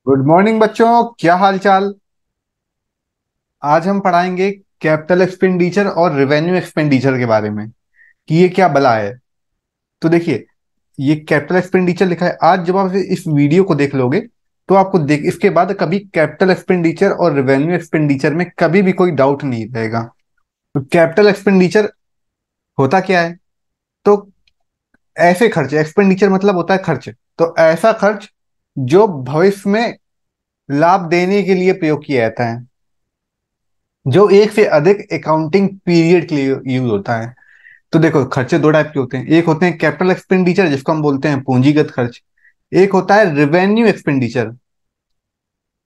Good morning बच्चों, क्या हाल चाल। आज हम पढ़ाएंगे कैपिटल एक्सपेंडिचर और रेवेन्यू एक्सपेंडिचर के बारे में कि ये क्या बला है। तो देखिए, ये कैपिटल एक्सपेंडिचर लिखा है। आज जब आप इस वीडियो को देख लोगे तो आपको देख इसके बाद कभी कैपिटल एक्सपेंडिचर और रेवेन्यू एक्सपेंडिचर में कभी भी कोई डाउट नहीं रहेगा। तो कैपिटल एक्सपेंडिचर होता क्या है? तो ऐसे खर्च, एक्सपेंडिचर मतलब होता है खर्च। तो ऐसा खर्च जो भविष्य में लाभ देने के लिए प्रयोग किया जाता है, जो एक से अधिक अकाउंटिंग पीरियड के लिए यूज होता है। तो देखो, खर्चे दो टाइप के होते हैं। एक होते हैं कैपिटल एक्सपेंडिचर, जिसको हम बोलते हैं पूंजीगत खर्च। एक होता है रेवेन्यू एक्सपेंडिचर।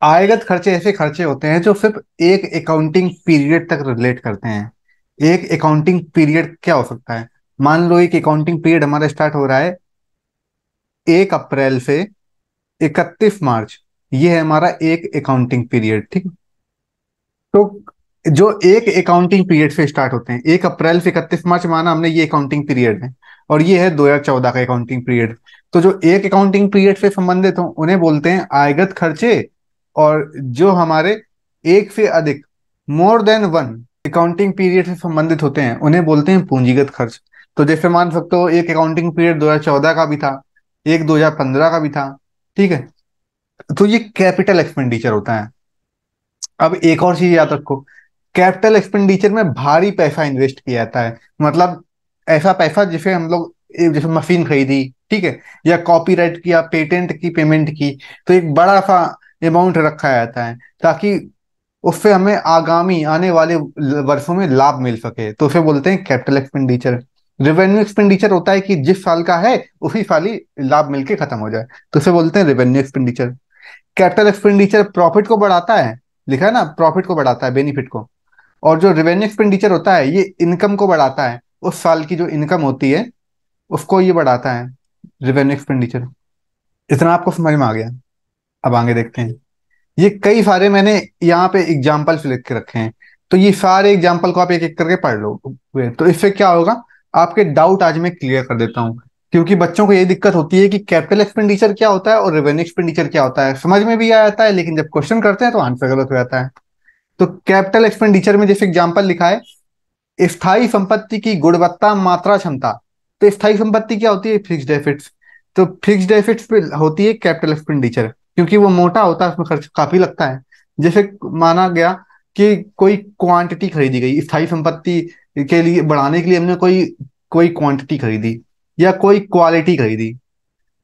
आयगत खर्चे ऐसे खर्चे होते हैं जो सिर्फ एक अकाउंटिंग पीरियड तक रिलेट करते हैं। एक अकाउंटिंग पीरियड क्या हो सकता है? मान लो एक अकाउंटिंग पीरियड हमारा स्टार्ट हो रहा है 1 अप्रैल से 31 मार्च। ये है हमारा एक अकाउंटिंग पीरियड, ठीक है। तो जो एक अकाउंटिंग पीरियड से स्टार्ट होते हैं, 1 अप्रैल से 31 मार्च, माना हमने ये अकाउंटिंग पीरियड है। और ये है 2014 का अकाउंटिंग पीरियड। तो जो एक अकाउंटिंग पीरियड से संबंधित हो उन्हें बोलते हैं आयगत खर्चे। और जो हमारे एक से अधिक, more than one accounting period से संबंधित होते हैं उन्हें बोलते हैं पूंजीगत खर्च। तो जैसे मान सकते हो, एक अकाउंटिंग पीरियड 2014 का भी था, एक 2015 का भी था, ठीक है। तो ये कैपिटल एक्सपेंडिचर होता है। अब एक और चीज याद रखो, कैपिटल एक्सपेंडिचर में भारी पैसा इन्वेस्ट किया जाता है। मतलब ऐसा पैसा जिसे हम लोग जैसे मशीन खरीदी, ठीक है, या कॉपीराइट की या पेटेंट की पेमेंट की, तो एक बड़ा सा अमाउंट रखा जाता है ताकि उससे हमें आगामी आने वाले वर्षों में लाभ मिल सके। तो उसे बोलते हैं कैपिटल एक्सपेंडिचर। रेवेन्यू एक्सपेंडिचर होता है कि जिस साल का है उसी साल ही लाभ मिलके खत्म हो जाए, तो उसे बोलते हैं revenue expenditure. Capital expenditure profit को बढ़ाता है, लिखा है ना, प्रॉफिट को बढ़ाता है, बेनिफिट को। और जो रेवेन्यू एक्सपेंडिचर होता है ये इनकम को बढ़ाता है, उस साल की जो इनकम होती है उसको ये बढ़ाता है, रेवेन्यू एक्सपेंडिचर। इतना आपको समझ में आ गया? अब आगे देखते हैं। ये कई सारे मैंने यहाँ पे एग्जाम्पल्स लिख के रखे हैं, तो ये सारे एग्जाम्पल को आप एक एक करके पढ़ लो। तो इससे क्या होगा, आपके डाउट आज मैं क्लियर कर देता हूँ। क्योंकि बच्चों को ये दिक्कत होती है कि कैपिटल एक्सपेंडिचर क्या होता है और रेवेन्यू एक्सपेंडिचर क्या होता है, समझ में भी आ जाता है लेकिन जब क्वेश्चन करते हैं तो आंसर गलत हो जाता है। तो कैपिटल एक्सपेंडिचर में जैसे एग्जाम्पल लिखा है, स्थायी संपत्ति की गुणवत्ता मात्रा क्षमता। तो स्थायी संपत्ति क्या होती है? Fixed assets. तो फिक्स्ड एसेट्स पे होती है कैपिटल एक्सपेंडिचर, क्योंकि वो मोटा होता है, उसमें खर्च काफी लगता है। जैसे माना गया कि कोई क्वांटिटी खरीदी गई स्थायी संपत्ति के लिए, बढ़ाने के लिए हमने कोई कोई क्वांटिटी खरीदी, या कोई क्वालिटी खरीदी,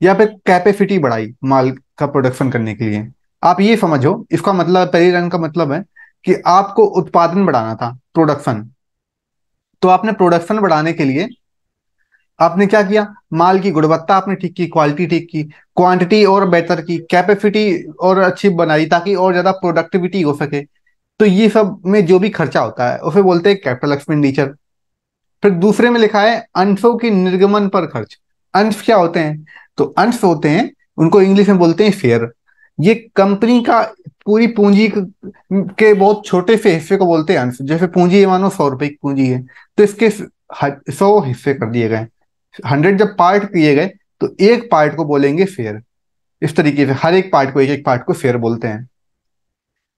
या फिर कैपेसिटी बढ़ाई माल का प्रोडक्शन करने के लिए। आप ये समझो, इसका मतलब पहली रंग का मतलब है कि आपको उत्पादन बढ़ाना था, प्रोडक्शन। तो आपने प्रोडक्शन बढ़ाने के लिए आपने क्या किया? माल की गुणवत्ता आपने ठीक की, क्वालिटी ठीक की, क्वांटिटी और बेहतर की, कैपेसिटी और अच्छी बनाई ताकि और ज्यादा प्रोडक्टिविटी हो सके। तो ये सब में जो भी खर्चा होता है उसे बोलते हैं कैपिटल एक्सपेंडिचर। फिर दूसरे में लिखा है अंशों के निर्गमन पर खर्च। अंश क्या होते हैं? तो अंश होते हैं, उनको इंग्लिश में बोलते हैं शेयर। ये कंपनी का पूरी पूंजी के बहुत छोटे से हिस्से को बोलते हैं अंश। जैसे पूंजी है, मानो 100 रुपए की पूंजी है, तो इसके 100 हिस्से कर दिए गए, 100 जब पार्ट किए गए तो एक पार्ट को बोलेंगे शेयर। इस तरीके से हर एक पार्ट को, एक एक पार्ट को शेयर बोलते हैं।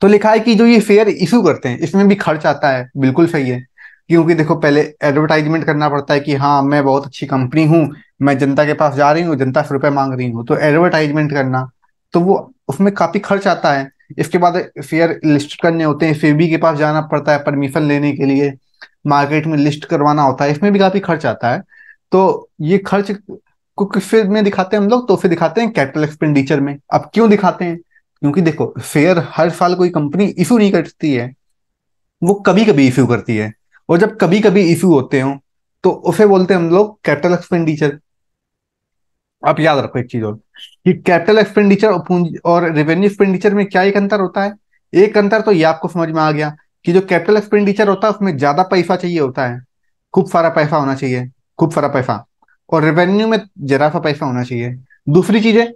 तो लिखा है कि जो ये शेयर इशू करते हैं इसमें भी खर्च आता है, बिल्कुल सही है। क्योंकि देखो, पहले एडवर्टाइजमेंट करना पड़ता है कि हाँ मैं बहुत अच्छी कंपनी हूँ, मैं जनता के पास जा रही हूँ, जनता से रुपए मांग रही हूँ, तो एडवर्टाइजमेंट करना, तो वो उसमें काफी खर्च आता है। इसके बाद शेयर लिस्ट करने होते हैं, सेबी के पास जाना पड़ता है परमिशन लेने के लिए, मार्केट में लिस्ट करवाना होता है, इसमें भी काफी खर्च आता है। तो ये खर्च को किस में दिखाते हैं हम लोग? तो फिर दिखाते हैं कैपिटल एक्सपेंडिचर में। अब क्यों दिखाते हैं? क्योंकि देखो, शेयर हर साल कोई कंपनी इशू नहीं करती है, वो कभी कभी इशू करती है। और जब कभी कभी इशू होते हो तो उसे बोलते हैं हम लोग कैपिटल एक्सपेंडिचर। आप याद रखो एक चीज और, कि कैपिटल एक्सपेंडिचर और पूंजी और रेवेन्यू एक्सपेंडिचर में क्या एक अंतर होता है। एक अंतर तो ये आपको समझ में आ गया कि जो कैपिटल एक्सपेंडिचर होता है उसमें ज्यादा पैसा चाहिए होता है, खूब सारा पैसा होना चाहिए, खूब सारा पैसा। और रेवेन्यू में जरा सा पैसा होना चाहिए। दूसरी चीज है,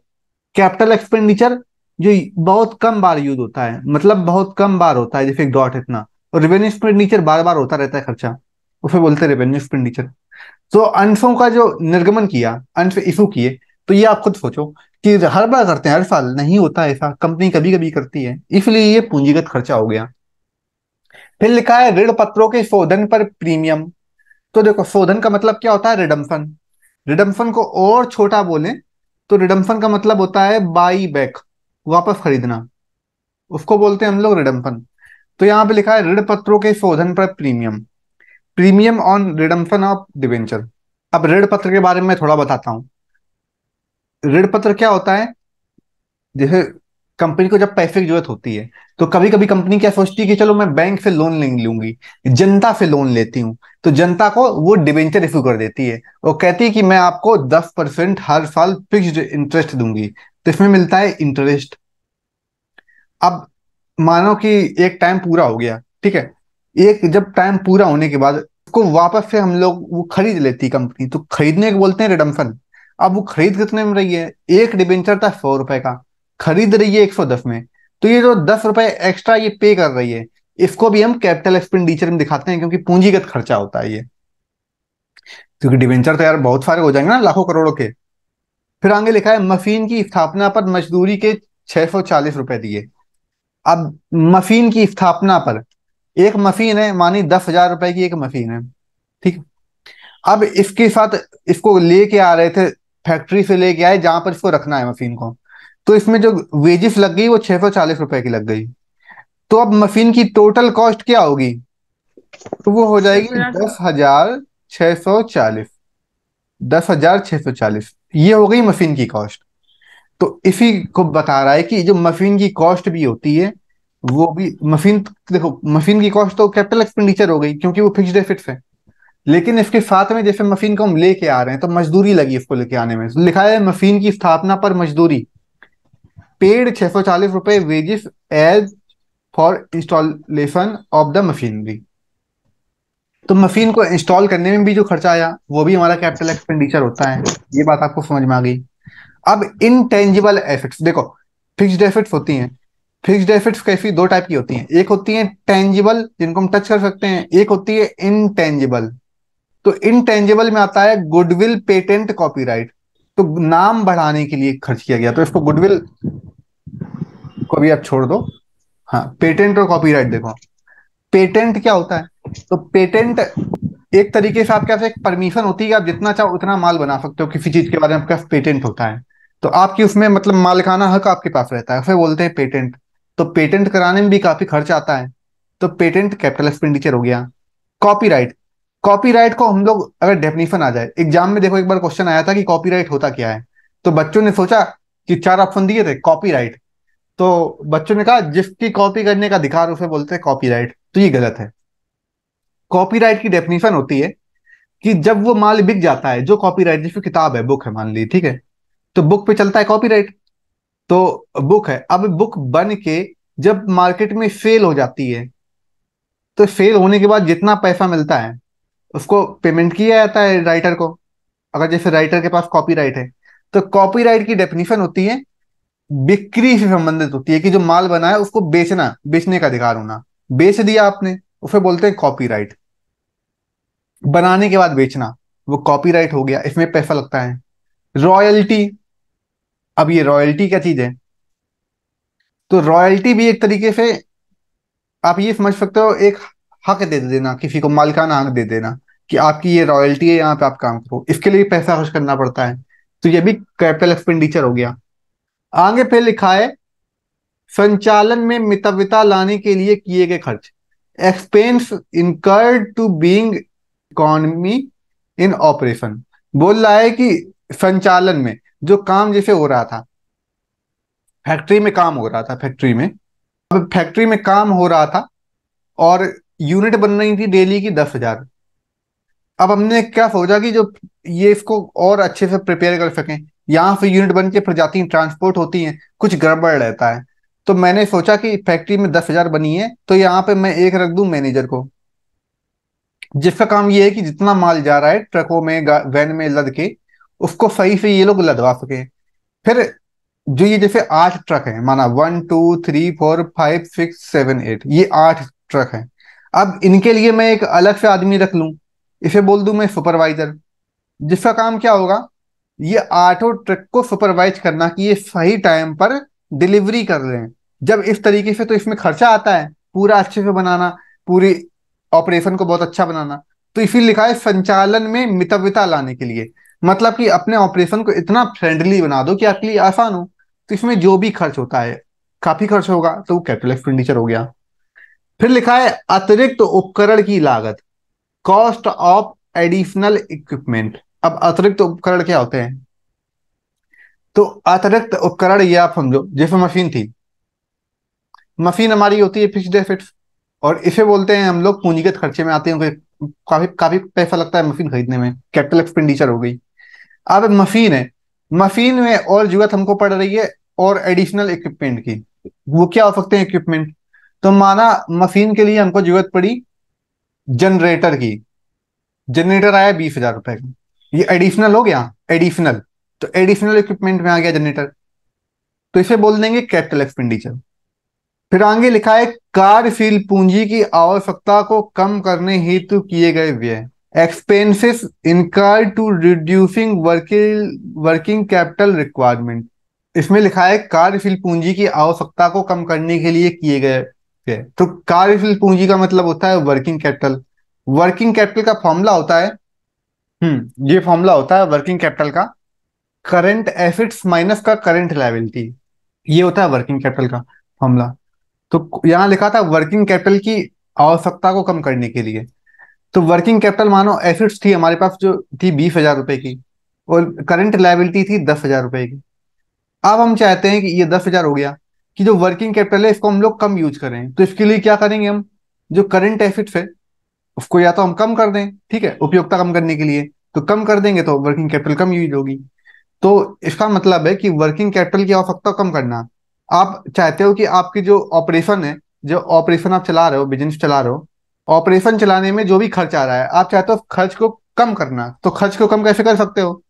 कैपिटल एक्सपेंडिचर जो बहुत कम बार यूज होता है, मतलब बहुत कम बार होता है, जैसे एक डॉट इतना। और रेवेन्यू एक्सपेंडिचर बार बार होता रहता है खर्चा, उसे बोलते हैं रेवेन्यू एक्सपेंडिचर। तो अंशों का जो निर्गमन किया, अंश इशू किए, तो ये आप खुद सोचो कि हर बार करते हैं, हर साल नहीं होता ऐसा, कंपनी कभी कभी करती है, इसलिए ये पूंजीगत खर्चा हो गया। फिर लिखा है ऋण पत्रों के शोधन पर प्रीमियम। तो देखो, शोधन का मतलब क्या होता है? रिडम्पशन। रिडम्पशन को और छोटा बोलें तो रिडम्पशन का मतलब होता है बाई बैक, वापस खरीदना, उसको बोलते हैं हम लोग रिडम्पशन। तो यहाँ पे लिखा है ऋण पत्रों के शोधन पर premium, premium on redemption of debenture. अब ऋण पत्र के बारे में थोड़ा बताता हूँ। ऋण पत्र क्या होता है? जैसे कंपनी को जब पैसे की जरूरत होती है, तो कभी कभी कंपनी क्या सोचती है कि चलो मैं बैंक से लोन ले लूंगी, जनता से लोन लेती हूँ। तो जनता को वो डिबेंचर इशू कर देती है, वो कहती है कि मैं आपको 10% हर साल फिक्स्ड इंटरेस्ट दूंगी। तो इसमें मिलता है इंटरेस्ट। अब मानो कि एक टाइम पूरा हो गया, ठीक है, एक जब टाइम पूरा होने के बाद उसको वापस से हम लोग वो खरीद लेती कंपनी, तो खरीदने को बोलते हैं रिडम्पशन। अब वो खरीद कितने में रही है? एक डिबेंचर था 100 रुपए का, खरीद रही है 110 में। तो ये जो 10 रुपए एक्स्ट्रा ये पे कर रही है, इसको भी हम कैपिटल एक्सपेंडिचर में दिखाते हैं, क्योंकि पूंजीगत खर्चा होता है ये। क्योंकि डिबेंचर तो यार बहुत सारे हो जाएंगे ना, लाखों करोड़ों के। फिर आगे लिखा है मशीन की स्थापना पर मजदूरी के 640 रुपए दिए। अब मशीन की स्थापना पर, एक मशीन है, मानी 10,000 रुपए की एक मशीन है, ठीक। अब इसके साथ इसको लेके आ रहे थे, फैक्ट्री से लेके आए जहां पर इसको रखना है मशीन को। तो इसमें जो वेजेस लग गई वो 640 रुपए की लग गई। तो अब मशीन की टोटल कॉस्ट क्या होगी? तो वो हो दस जाएगी हजार 10,640। 10,640 ये हो गई मशीन की कॉस्ट। तो इसी को बता रहा है कि जो मशीन की कॉस्ट भी होती है, वो भी मशीन, देखो मशीन की कॉस्ट तो कैपिटल एक्सपेंडिचर हो गई क्योंकि वो फिक्स्ड एसेट्स है। लेकिन इसके साथ में जैसे मशीन को हम लेके आ रहे हैं तो मजदूरी लगी इसको लेके आने में, तो लिखा है मशीन की स्थापना पर मजदूरी, पेड 640 रुपए wages as for installation of the machinery. तो मशीन को इंस्टॉल करने में भी जो खर्चा आया वो भी हमारा कैपिटल एक्सपेंडिचर होता है। ये बात आपको समझ में आ गई। अब इनटेंजिबल एसेट्स देखो, फिक्स्ड एसेट्स होती हैं। फिक्स्ड एसेट्स कैसी, दो टाइप की होती हैं, एक होती है टेंजिबल जिनको हम टच कर सकते हैं, एक होती है इनटेंजिबल। तो इनटेंजिबल में आता है गुडविल, पेटेंट, कॉपीराइट। तो नाम बढ़ाने के लिए खर्च किया गया, तो इसको गुडविल को भी आप छोड़ दो। हाँ, पेटेंट और कॉपीराइट देखो। पेटेंट क्या होता है? तो पेटेंट एक तरीके से आपके पास एक परमिशन होती है कि आप जितना चाहो उतना माल बना सकते हो, किसी चीज के बारे में आपके पास पेटेंट होता है। तो आपकी उसमें मतलब मालिकाना हक आपके पास रहता है, उसे बोलते हैं पेटेंट। तो पेटेंट कराने में भी काफी खर्च आता है। तो पेटेंट कैपिटल एक्सपेंडिचर हो गया। कॉपीराइट, कॉपीराइट को हम लोग अगर डेफिनेशन आ जाए एग्जाम में, देखो एक बार क्वेश्चन आया था कि कॉपीराइट होता क्या है। तो बच्चों ने सोचा कि चार ऑप्शन दिए थे कॉपीराइट, तो बच्चों ने कहा जिसकी कॉपी करने का अधिकार उसे बोलते हैं कॉपीराइट। तो ये गलत है। कॉपीराइट की डेफिनेशन होती है कि जब वो माल बिक जाता है, जो कॉपीराइट, जिसकी किताब है, बुक है मान ली, ठीक है, तो बुक पे चलता है कॉपीराइट। तो बुक है, अब बुक बन के जब मार्केट में सेल हो जाती है, तो सेल होने के बाद जितना पैसा मिलता है उसको पेमेंट किया जाता है राइटर को, अगर जैसे राइटर के पास कॉपीराइट है। तो कॉपीराइट की डेफिनेशन होती है, बिक्री से संबंधित होती है, कि जो माल बना है उसको बेचना, बेचने का अधिकार होना। बेच दिया आपने, उसे बोलते हैं कॉपीराइट। बनाने के बाद बेचना, वो कॉपीराइट हो गया, इसमें पैसा लगता है। रॉयल्टी, अब ये रॉयल्टी क्या चीज है? तो रॉयल्टी भी एक तरीके से आप ये समझ सकते हो, एक हक दे देना, किसी को मालिकाना हक दे देना कि आपकी ये रॉयल्टी है, यहाँ पे आप काम करो, इसके लिए पैसा खर्च करना पड़ता है। तो ये भी कैपिटल एक्सपेंडिचर हो गया। आगे पे लिखा है संचालन में मितव्यता लाने के लिए किए गए खर्च, expense incurred to being economy in operation. बोल रहा है कि संचालन में जो काम जैसे हो रहा था, फैक्ट्री में काम हो रहा था, फैक्ट्री में, अब फैक्ट्री में काम हो रहा था और यूनिट बन रही थी डेली की 10,000। अब हमने क्या सोचा कि जो ये इसको और अच्छे से प्रिपेयर कर सकें, यहाँ से यूनिट बन के फिर जाती हैं, ट्रांसपोर्ट होती हैं, कुछ गड़बड़ रहता है। तो मैंने सोचा कि फैक्ट्री में 10,000 बनी है, तो यहाँ पे मैं एक रख दूं मैनेजर को, जिसका काम ये है कि जितना माल जा रहा है ट्रकों में, वैन में लद के, उसको सही से ये लोग लदवा सके। फिर जो ये जैसे 8 ट्रक हैं, माना 1 2 3 4 5 6 7 8, ये 8 ट्रक हैं। अब इनके लिए मैं एक अलग से आदमी रख लूं, इसे बोल दूं मैं सुपरवाइजर, जिसका काम क्या होगा, ये 8 ट्रक को सुपरवाइज करना कि ये सही टाइम पर डिलीवरी कर रहे हैं। जब इस तरीके से तो इसमें खर्चा आता है पूरा अच्छे से बनाना, पूरी ऑपरेशन को बहुत अच्छा बनाना। तो इसीलिए लिखा है संचालन में मितव्यता लाने के लिए, मतलब कि अपने ऑपरेशन को इतना फ्रेंडली बना दो कि आपके लिए आसान हो। तो इसमें जो भी खर्च होता है, काफी खर्च होगा तो वो कैपिटल एक्सपेंडिचर हो गया। फिर लिखा है अतिरिक्त उपकरण की लागत, कॉस्ट ऑफ एडिशनल इक्विपमेंट। अब अतिरिक्त उपकरण क्या होते हैं? तो अतिरिक्त उपकरण ये आप समझो, जैसे मशीन थी, मशीन हमारी होती है फिक्स्ड एसेट्स, और इसे बोलते हैं हम लोग पूंजीगत खर्चे में आते हैं क्योंकि काफी काफी पैसा लगता है मशीन खरीदने में, कैपिटल एक्सपेंडिचर हो गई। अब मशीन है, मशीन में और जरूरत हमको पड़ रही है और एडिशनल इक्विपमेंट की। वो क्या हो सकते हैं इक्विपमेंट? तो माना मशीन के लिए हमको जरूरत पड़ी जनरेटर की, जनरेटर आया 20,000 रुपए का, ये एडिशनल हो गया, एडिशनल। तो एडिशनल इक्विपमेंट में आ गया जनरेटर, तो इसे बोल देंगे कैपिटल एक्सपेंडिचर। फिर आगे लिखा है कार्यशील पूंजी की आवश्यकता को कम करने हेतु किए गए व्यय, expenses incurred to reducing working working capital requirement. इसमें लिखा है कार्यशील पूंजी की आवश्यकता को कम करने के लिए किए गए व्यय। तो कार्यशील पूंजी का मतलब होता है वर्किंग कैपिटल। वर्किंग कैपिटल का फॉर्मूला होता है, ये फॉर्मूला होता है वर्किंग कैपिटल का, करंट एसेट्स माइनस का करंट लायबिलिटी। ये होता है वर्किंग कैपिटल का फॉर्मूला। तो यहाँ लिखा था वर्किंग कैपिटल की आवश्यकता को कम करने के लिए। तो वर्किंग कैपिटल मानो एसेट्स थी हमारे पास जो थी 20,000 रुपए की, और करंट लायबिलिटी थी 10,000 रुपए की। अब हम चाहते हैं कि ये 10,000 हो गया, कि जो वर्किंग कैपिटल है इसको हम लोग कम यूज करें। तो इसके लिए क्या करेंगे हम, जो करंट एसेट्स है उसको या तो हम कम कर दें, ठीक है, उपयोगिता कम करने के लिए। तो कम कर देंगे तो वर्किंग कैपिटल कम यूज होगी। तो इसका मतलब है कि वर्किंग कैपिटल की आवश्यकता कम करना। आप चाहते हो कि आपकी जो ऑपरेशन है, जो ऑपरेशन आप चला रहे हो, बिजनेस चला रहे हो, ऑपरेशन चलाने में जो भी खर्च आ रहा है आप चाहते हो खर्च को कम करना। तो खर्च को कम कैसे कर सकते हो?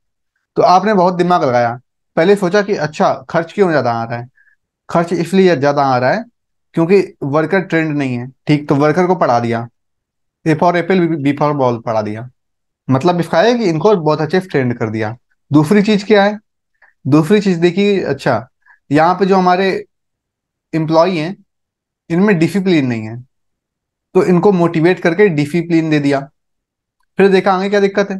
तो आपने बहुत दिमाग लगाया, पहले सोचा कि अच्छा खर्च क्यों ज्यादा आ रहा है। खर्च इसलिए ज्यादा आ रहा है क्योंकि वर्कर ट्रेंड नहीं है, ठीक, तो वर्कर को पढ़ा दिया, A for apple B for ball पढ़ा दिया। मतलब इसका है कि इनको बहुत अच्छे से ट्रेंड कर दिया। दूसरी चीज क्या है? दूसरी चीज देखिए, अच्छा, यहाँ पे जो हमारे एम्प्लॉय हैं इनमें डिसिप्लिन नहीं है, तो इनको मोटिवेट करके डिसिप्लिन दे दिया। फिर देखा आगे क्या दिक्कत है,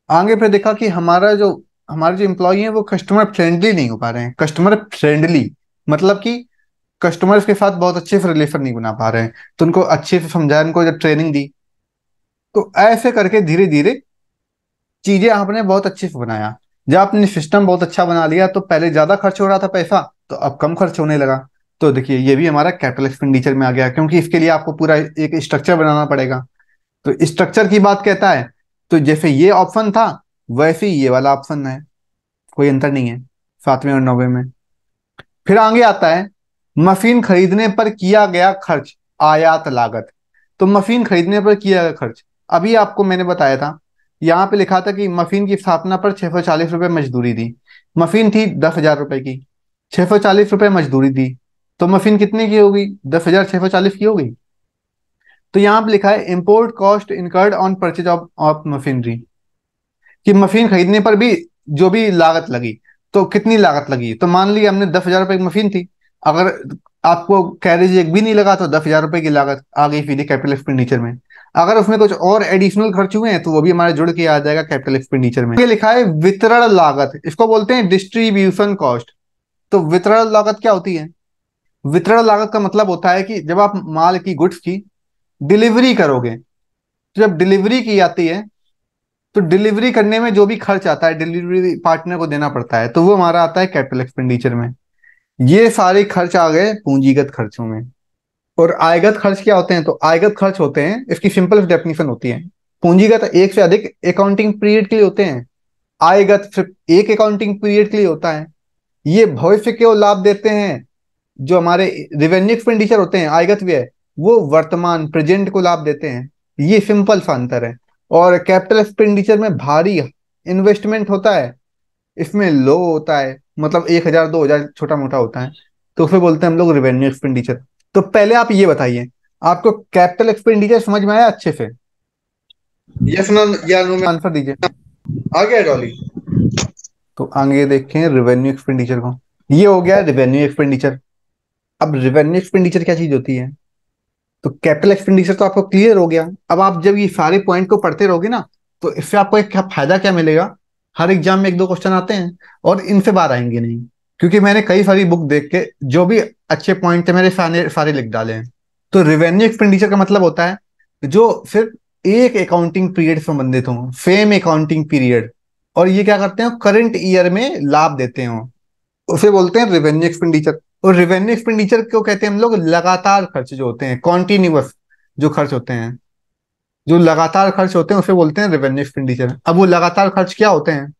आगे फिर देखा कि हमारे जो एम्प्लॉय हैं वो कस्टमर फ्रेंडली नहीं हो पा रहे हैं। कस्टमर फ्रेंडली मतलब कि कस्टमर्स के साथ बहुत अच्छे से रिलेशन नहीं बना पा रहे हैं। तो उनको अच्छे से समझाया, उनको जब ट्रेनिंग दी, तो ऐसे करके धीरे धीरे चीजें आपने बहुत अच्छे से बनाया। जब आपने सिस्टम बहुत अच्छा बना लिया तो पहले ज्यादा खर्च हो रहा था पैसा, तो अब कम खर्च होने लगा। तो देखिए ये भी हमारा कैपिटल एक्सपेंडिचर में आ गया, क्योंकि इसके लिए आपको पूरा एक स्ट्रक्चर बनाना पड़ेगा। तो स्ट्रक्चर की बात कहता है, तो जैसे ये ऑप्शन था वैसे ही ये वाला ऑप्शन है, कोई अंतर नहीं है 7वें और 9वें में। फिर आगे आता है मशीन खरीदने पर किया गया खर्च, आयात लागत। तो मशीन खरीदने पर किया गया खर्च, अभी आपको मैंने बताया था, यहाँ पे लिखा था कि मशीन की स्थापना पर 640 रुपये मजदूरी दी। मशीन थी 10,000 रुपए की, 640 रुपये मजदूरी दी, तो मशीन कितने की होगी? 10,640 की होगी। तो यहाँ पे लिखा है import cost incurred on purchase of machinery, कि मशीन खरीदने पर भी जो भी लागत लगी, तो कितनी लागत लगी? तो मान लिया हमने 10,000 रुपए की मशीन थी, अगर आपको कैरेज एक भी नहीं लगा तो 10,000 रुपए की लागत आ गई सीधे कैपिटल एक्सपेंडिचर में। अगर उसमें कुछ और एडिशनल खर्च हुए हैं तो वो भी हमारे जुड़ के आ जाएगा कैपिटल एक्सपेंडिचर में। ये लिखा है वितरण लागत, इसको बोलते हैं डिस्ट्रीब्यूशन कॉस्ट। तो वितरण लागत क्या होती है? वितरण लागत का मतलब होता है कि जब आप माल की, गुड्स की डिलीवरी करोगे, तो जब डिलीवरी की जाती है तो डिलीवरी करने में जो भी खर्च आता है डिलीवरी पार्टनर को देना पड़ता है, तो वो हमारा आता है कैपिटल एक्सपेंडिचर में। ये सारे खर्च आ गए पूंजीगत खर्चों में। और आयगत खर्च क्या होते हैं? तो आयगत खर्च होते हैं, इसकी सिंपल डेफिनेशन होती है, पूंजीगत एक से अधिक अकाउंटिंग पीरियड के लिए होते हैं, आयगत सिर्फ एक अकाउंटिंग पीरियड के लिए होता है। ये भविष्य के वो लाभ देते हैं, जो हमारे रिवेन्यू एक्सपेंडिचर होते हैं, आयगत व्यय, वो वर्तमान प्रेजेंट को लाभ देते हैं। ये सिंपल सा अंतर है। और कैपिटल एक्सपेंडिचर में भारी इन्वेस्टमेंट होता है, इसमें लो होता है, मतलब 1,000 2,000 छोटा मोटा होता है, तो उसे बोलते हैं हम लोग रिवेन्यू एक्सपेंडिचर। तो पहले आप ये बताइए, आपको कैपिटल एक्सपेंडिचर समझ में आया अच्छे से? यस ना या नो में आंसर दीजिए। आ गया डॉली? तो आगे देखें रेवेन्यू एक्सपेंडिचर को। ये हो गया रेवेन्यू एक्सपेंडिचर। अब रेवेन्यू एक्सपेंडिचर क्या चीज होती है? तो कैपिटल एक्सपेंडिचर तो आपको क्लियर हो गया। अब आप जब ये सारे पॉइंट को पढ़ते रहोगे ना, तो इससे आपको एक क्या फायदा क्या मिलेगा? हर एग्जाम में एक दो क्वेश्चन आते हैं और इनसे बाहर आएंगे नहीं, क्योंकि मैंने कई सारी बुक देख के जो भी अच्छे पॉइंट थे मेरे सारे सारे लिख डाले हैं। तो रेवेन्यू एक्सपेंडिचर का मतलब होता है जो सिर्फ एक अकाउंटिंग पीरियड से संबंधित हो, सेम अकाउंटिंग पीरियड, और ये क्या करते हैं, करंट ईयर में लाभ देते हो, उसे बोलते हैं रेवेन्यू एक्सपेंडिचर। और रेवेन्यू एक्सपेंडिचर क्यों कहते हैं हम लोग? लगातार खर्च जो होते हैं, कॉन्टिन्यूअस जो खर्च होते हैं, जो लगातार खर्च होते हैं उसे बोलते हैं रेवेन्यू एक्सपेंडिचर। अब वो लगातार खर्च क्या होते हैं?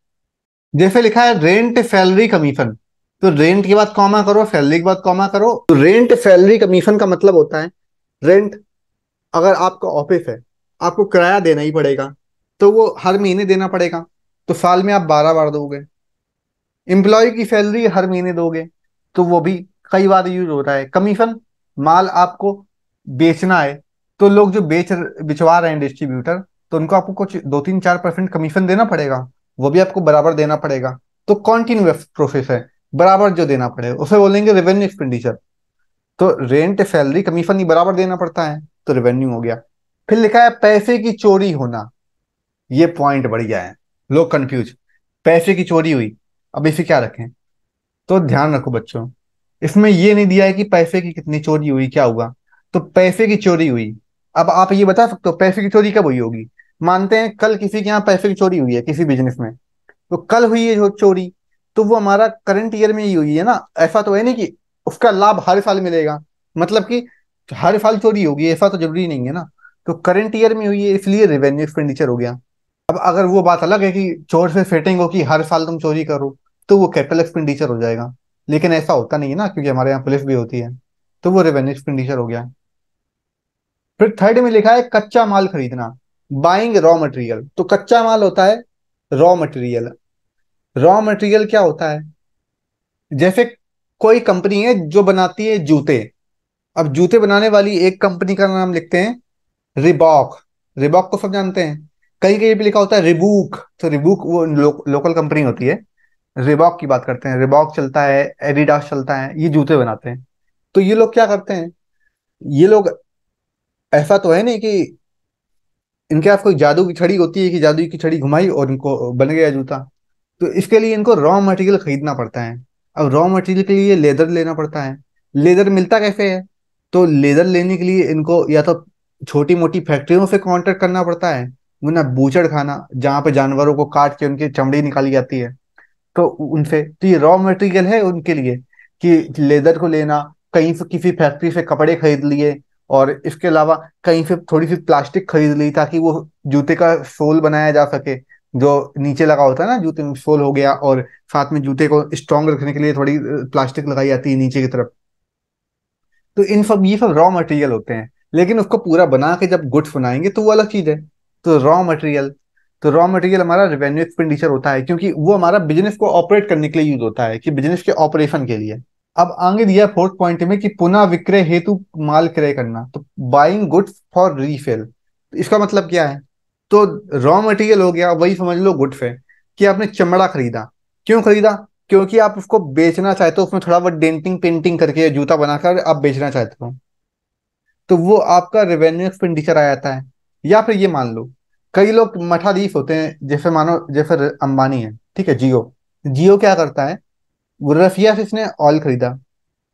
जैसे लिखा है रेंट सैलरी कमीशन, तो रेंट के बाद कॉमा करो, सैलरी के बाद कॉमा करो। तो रेंट सैलरी कमीशन का मतलब होता है रेंट। अगर आपका ऑफिस है, आपको किराया देना ही पड़ेगा, तो वो हर महीने देना पड़ेगा, तो साल में आप 12 बार दोगे। एम्प्लॉय की सैलरी हर महीने दोगे, तो वो भी कई बार यूज होता है। कमीशन, माल आपको बेचना है, तो लोग जो बिचवा रहे हैं डिस्ट्रीब्यूटर, तो उनको आपको कुछ 2-3-4% कमीशन देना पड़ेगा, वो भी आपको बराबर देना पड़ेगा। तो कॉन्टिन्यूअस प्रोसेस है, बराबर जो देना पड़ेगा उसे बोलेंगे रेवेन्यू एक्सपेंडिचर। तो रेंट सैलरी कमीशन ही बराबर देना पड़ता है, तो रेवेन्यू हो गया। फिर लिखा है पैसे की चोरी होना। ये पॉइंट बढ़िया है, लोग कंफ्यूज, पैसे की चोरी हुई, अब इसे क्या रखें? तो ध्यान रखो बच्चों, इसमें ये नहीं दिया है कि पैसे की कितनी चोरी हुई, क्या हुआ। तो पैसे की चोरी हुई। अब आप ये बता सकते हो पैसे की चोरी कब हुई होगी? मानते हैं कल किसी के यहाँ पैसे की चोरी हुई है किसी बिजनेस में, तो कल हुई है जो चोरी, तो वो हमारा करंट ईयर में ही हुई है ना। ऐसा तो है नहीं कि उसका लाभ हर साल मिलेगा, मतलब कि हर साल चोरी होगी ऐसा तो जरूरी नहीं है ना। तो करंट ईयर में हुई है इसलिए रेवेन्यू एक्सपेंडिचर हो गया। अब अगर वो बात अलग है कि चोर से सेटिंग हो कि हर साल तुम चोरी करो, तो वो कैपिटल एक्सपेंडिचर हो जाएगा। लेकिन ऐसा होता नहीं है ना, क्योंकि हमारे यहाँ पुलिस भी होती है, तो वो रेवेन्यू एक्सपेंडिचर हो गया। फिर थर्ड में लिखा है कच्चा माल खरीदना, बाइंग रॉ मटेरियल। तो कच्चा माल होता है रॉ मटेरियल। रॉ मटेरियल क्या होता है? जैसे कोई कंपनी है जो बनाती है जूते। अब जूते बनाने वाली एक कंपनी का नाम लिखते हैं रिबॉक। रिबॉक को सब जानते हैं। कहीं कहीं पे लिखा होता है रिबूक, तो रिबूक वो लोकल कंपनी होती है। रिबॉक की बात करते हैं, रिबॉक चलता है, एडिडास चलता है, ये जूते बनाते हैं। तो ये लोग क्या करते हैं? ये लोग, ऐसा तो है नहीं कि इनके पास कोई जादू की छड़ी होती है कि जादू की छड़ी घुमाई और इनको बन गया जूता। तो इसके लिए इनको रॉ मटेरियल खरीदना पड़ता है। अब रॉ मटेरियल के लिए लेदर लेना पड़ता है। लेदर मिलता कैसे है? तो लेदर लेने के लिए इनको या तो छोटी मोटी फैक्ट्रियों से कांटेक्ट करना पड़ता है, वरना बूचड़ खाना जहाँ पे जानवरों को काट के उनकी चमड़ी निकाली जाती है, तो उनसे। तो ये रॉ मटेरियल है उनके लिए, कि लेदर को लेना, कहीं से किसी फैक्ट्री से कपड़े खरीद लिए, और इसके अलावा कहीं से थोड़ी सी प्लास्टिक खरीद ली ताकि वो जूते का सोल बनाया जा सके। जो नीचे लगा होता है ना जूते में, सोल हो गया, और साथ में जूते को स्ट्रांग रखने के लिए थोड़ी प्लास्टिक लगाई जाती है नीचे की तरफ। तो इन सब ये सब रॉ मटेरियल होते हैं, लेकिन उसको पूरा बना के जब गुड्स बनाएंगे तो वो अलग चीज है। तो रॉ मटेरियल, तो रॉ मटेरियल हमारा रेवेन्यू एक्सपेंडिचर होता है, क्योंकि वो हमारा बिजनेस को ऑपरेट करने के लिए यूज होता है, कि बिजनेस के ऑपरेशन के लिए। अब आगे दिया फोर्थ पॉइंट में कि पुनः विक्रय हेतु माल क्रय करना, तो बाइंग गुड्स फॉर रीसेल। इसका मतलब क्या है? तो रॉ मटेरियल हो गया, वही समझ लो गुड्स है, कि आपने चमड़ा खरीदा। क्यों खरीदा? क्योंकि आप उसको बेचना चाहते हो, उसमें थोड़ा बहुत डेंटिंग पेंटिंग करके जूता बनाकर आप बेचना चाहते हो, तो वो आपका रेवेन्यू एक्सपेंडिचर आ जाता है। या फिर ये मान लो, कई लोग मठाधीश होते हैं, जैसे मानो जैसे अंबानी है, ठीक है, जियो। जियो क्या करता है? वो रफिया से इसने ऑयल खरीदा,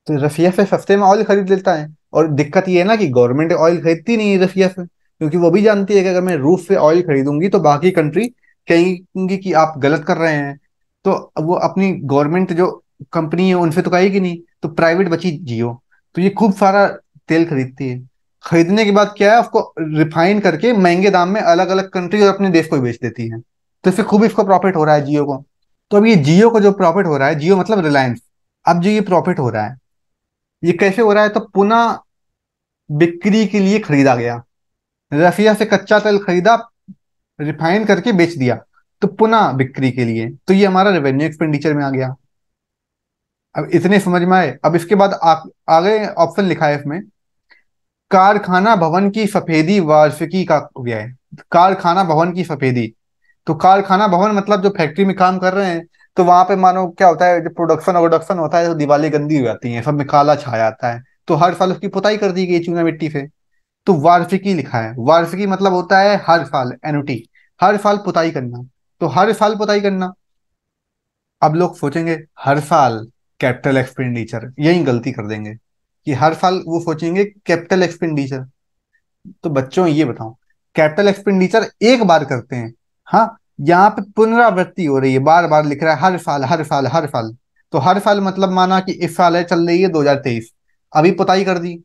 तो रफिया से सस्ते में ऑयल खरीद लेता है। और दिक्कत ये है ना कि गवर्नमेंट ऑयल खरीदती नहीं है रफिया से, क्योंकि वो भी जानती है कि अगर मैं रूस से ऑयल खरीदूंगी तो बाकी कंट्री कहेंगी कि आप गलत कर रहे हैं। तो वो अपनी गवर्नमेंट जो कंपनी है उनसे तो कहेगी नहीं, तो प्राइवेट बची जियो। तो ये खूब सारा तेल खरीदती है। खरीदने के बाद क्या है, उसको रिफाइन करके महंगे दाम में अलग अलग कंट्री और अपने देश को ही बेच देती है। तो इससे खूब इसको प्रॉफिट हो रहा है जियो को। तो अब ये जियो को जो प्रॉफिट हो रहा है, जियो मतलब रिलायंस, अब जो ये प्रॉफिट हो रहा है, ये कैसे हो रहा है? तो पुनः बिक्री के लिए खरीदा गया। रफिया से कच्चा तेल खरीदा, रिफाइन करके बेच दिया, तो पुनः बिक्री के लिए, तो ये हमारा रेवेन्यू एक्सपेंडिचर में आ गया। अब इतने समझ में आए। अब इसके बाद आगे ऑप्शन लिखा है इसमें, कारखाना भवन की सफेदी वार्षिकी का व्यय। कारखाना भवन की सफेदी, तो कारखाना भवन मतलब जो फैक्ट्री में काम कर रहे हैं, तो वहां पे मानो क्या होता है, जब प्रोडक्शन प्रोडक्शन होता है तो दिवाली गंदी हो जाती है, सब में काला छा जाता है, तो हर साल उसकी पुताई कर दी गई चूना मिट्टी से। तो वार्षिकी लिखा है, वार्षिकी मतलब होता है हर साल, एनुटी, हर साल पुताई करना। तो हर साल पुताई करना। अब लोग सोचेंगे हर साल कैपिटल एक्सपेंडिचर, यही गलती कर देंगे कि हर साल वो सोचेंगे कैपिटल एक्सपेंडिचर। तो बच्चों ये बताओ, कैपिटल एक्सपेंडिचर एक बार करते हैं, हाँ, यहाँ पे पुनरावृत्ति हो रही है, बार बार लिख रहा है हर साल हर साल हर साल। तो हर साल मतलब माना कि इस साल है, चल रही है 2023, अभी पुताई कर दी,